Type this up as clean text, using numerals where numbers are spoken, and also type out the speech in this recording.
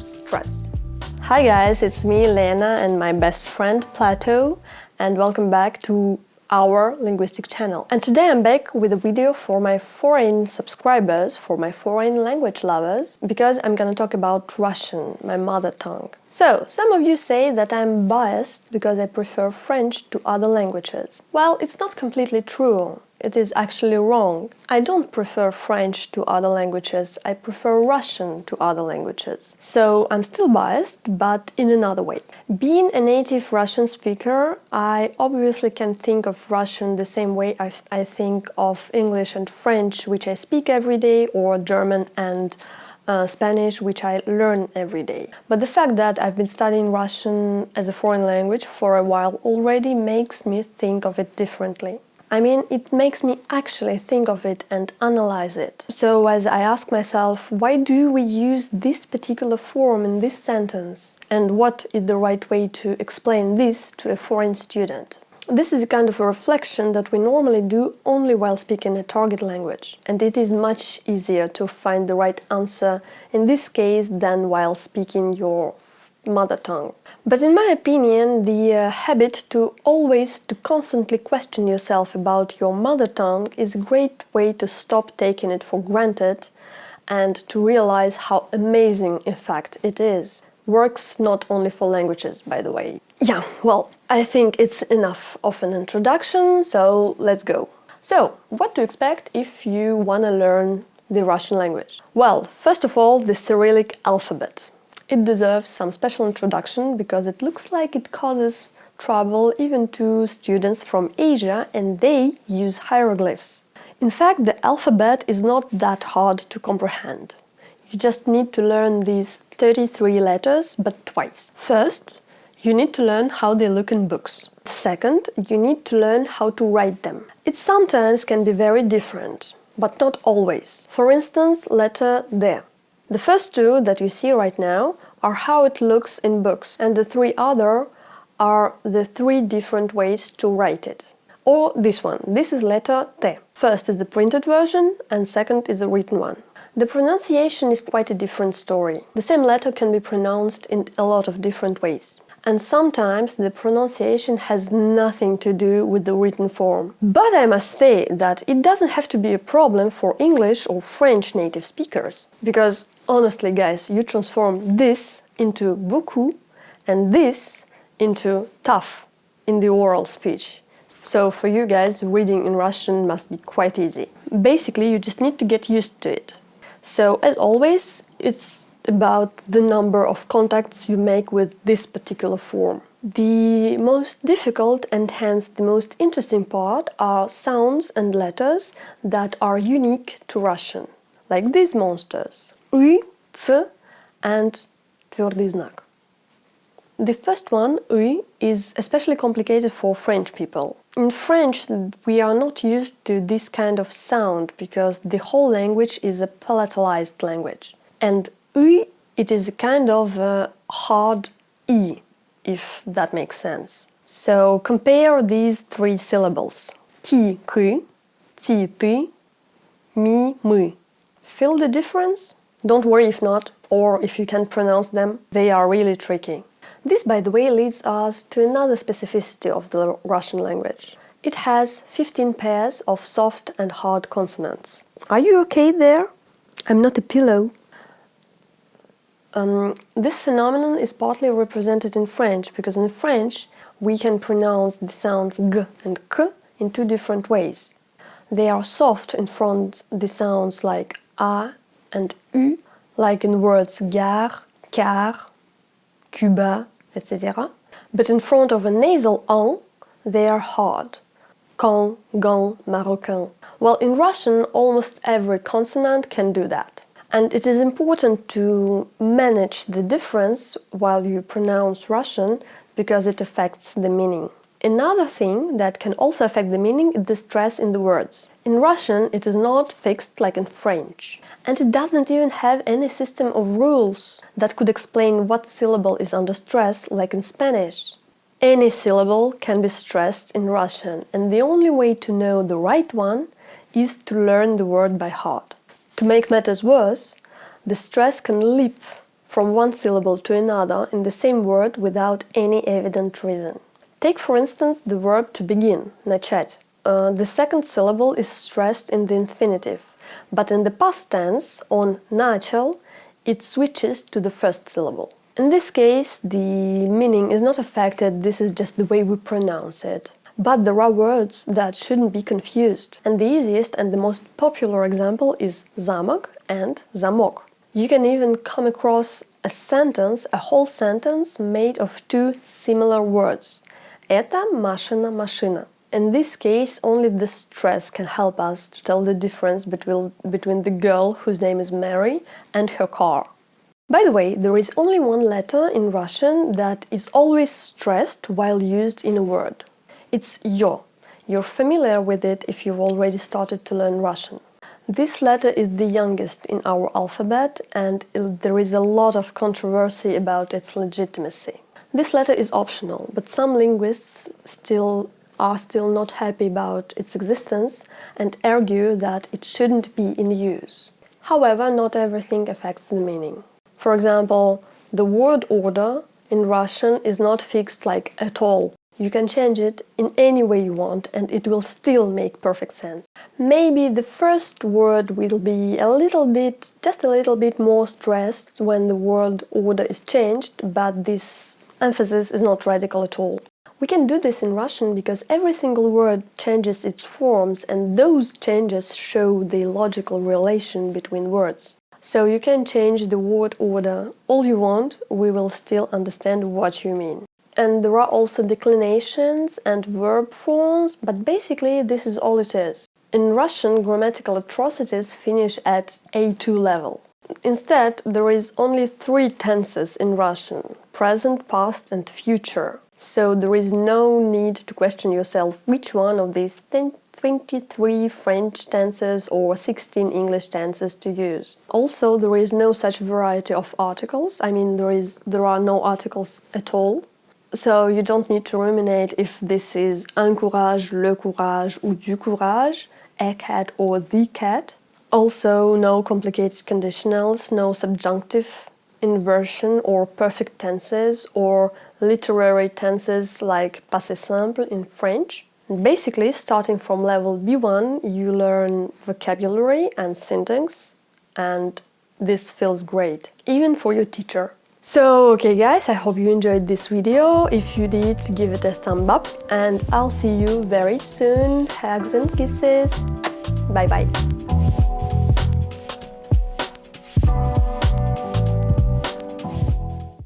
stress. Hi guys, it's me, Elena, and my best friend, Plato, and welcome back to our linguistic channel. And today I'm back with a video for my foreign subscribers, for my foreign language lovers, because I'm gonna talk about Russian, my mother tongue. So, some of you say that I'm biased because I prefer French to other languages. Well, it's not completely true. It is actually wrong. I don't prefer French to other languages, I prefer Russian to other languages. So I'm still biased, but in another way. Being a native Russian speaker, I obviously can think of Russian the same way I think of English and French, which I speak every day, or German and Spanish, which I learn every day. But the fact that I've been studying Russian as a foreign language for a while already makes me think of it differently. I mean, it makes me actually think of it and analyze it. So as I ask myself, why do we use this particular form in this sentence? And what is the right way to explain this to a foreign student? This is a kind of a reflection that we normally do only while speaking a target language. And it is much easier to find the right answer in this case than while speaking your mother tongue. But in my opinion, the habit to constantly question yourself about your mother tongue is a great way to stop taking it for granted and to realize how amazing, in fact, it is. Works not only for languages, by the way. Yeah, well, I think it's enough of an introduction, so let's go. So, what to expect if you want to learn the Russian language? Well, first of all, the Cyrillic alphabet. It deserves some special introduction because it looks like it causes trouble even to students from Asia, and they use hieroglyphs. In fact, the alphabet is not that hard to comprehend. You just need to learn these 33 letters, but twice. First, you need to learn how they look in books. Second, you need to learn how to write them. It sometimes can be very different, but not always. For instance, letter D. The first two that you see right now are how it looks in books, and the three other are the three different ways to write it. Or this one. This is letter T. First is the printed version, and second is the written one. The pronunciation is quite a different story. The same letter can be pronounced in a lot of different ways. And sometimes the pronunciation has nothing to do with the written form. But I must say that it doesn't have to be a problem for English or French native speakers. Because honestly, guys, you transform this into beaucoup and this into tough in the oral speech. So for you guys, reading in Russian must be quite easy. Basically, you just need to get used to it. So as always, it's about the number of contacts you make with this particular form. The most difficult and hence the most interesting part are sounds and letters that are unique to Russian, like these monsters, y, c, and tвердый знак. The first one, y, is especially complicated for French people. In French, we are not used to this kind of sound because the whole language is a palatalized language. And y, it is a kind of a hard E, if that makes sense. So compare these three syllables. Ki, ki, ti, ti, mi, my. Feel the difference? Don't worry if not, or if you can't pronounce them, they are really tricky. This, by the way, leads us to another specificity of the Russian language. It has 15 pairs of soft and hard consonants. Are you okay there? I'm not a pillow. This phenomenon is partly represented in French, because in French we can pronounce the sounds g and k in two different ways. They are soft in front of the sounds like a and u, like in words gare, car, Cuba, etc. But in front of a nasal en, they are hard. Can, gan, marocain. Well, in Russian, almost every consonant can do that. And it is important to manage the difference while you pronounce Russian because it affects the meaning. Another thing that can also affect the meaning is the stress in the words. In Russian, it is not fixed like in French. And it doesn't even have any system of rules that could explain what syllable is under stress like in Spanish. Any syllable can be stressed in Russian, and the only way to know the right one is to learn the word by heart. To make matters worse, the stress can leap from one syllable to another in the same word without any evident reason. Take for instance the verb to begin, начать. The second syllable is stressed in the infinitive, but in the past tense, on начал, it switches to the first syllable. In this case, the meaning is not affected, this is just the way we pronounce it. But there are words that shouldn't be confused, and the easiest and the most popular example is замок and замок. You can even come across a whole sentence made of two similar words. Это Машина машина. In this case, only the stress can help us to tell the difference between the girl whose name is Mary and her car. By the way, there is only one letter in Russian that is always stressed while used in a word. It's ё. You're familiar with it if you've already started to learn Russian. This letter is the youngest in our alphabet, and there is a lot of controversy about its legitimacy. This letter is optional, but some linguists are still not happy about its existence and argue that it shouldn't be in use. However, not everything affects the meaning. For example, the word order in Russian is not fixed like at all. You can change it in any way you want and it will still make perfect sense. Maybe the first word will be just a little bit more stressed when the word order is changed, but this emphasis is not radical at all. We can do this in Russian because every single word changes its forms and those changes show the logical relation between words. So you can change the word order all you want, we will still understand what you mean. And there are also declinations and verb forms, but basically this is all it is. In Russian, grammatical atrocities finish at A2 level. Instead, there is only 3 tenses in Russian: present, past and future. So there is no need to question yourself which one of these 23 French tenses or 16 English tenses to use. Also, there is no such variety of articles. I mean, there are no articles at all. So you don't need to ruminate if this is un courage, le courage, ou du courage, a cat or the cat. Also, no complicated conditionals, no subjunctive inversion or perfect tenses or literary tenses like passé simple in French. Basically, starting from level B1, you learn vocabulary and syntax, and this feels great, even for your teacher. So, okay guys, I hope you enjoyed this video. If you did, give it a thumb up, and I'll see you very soon. Hugs and kisses. Bye bye.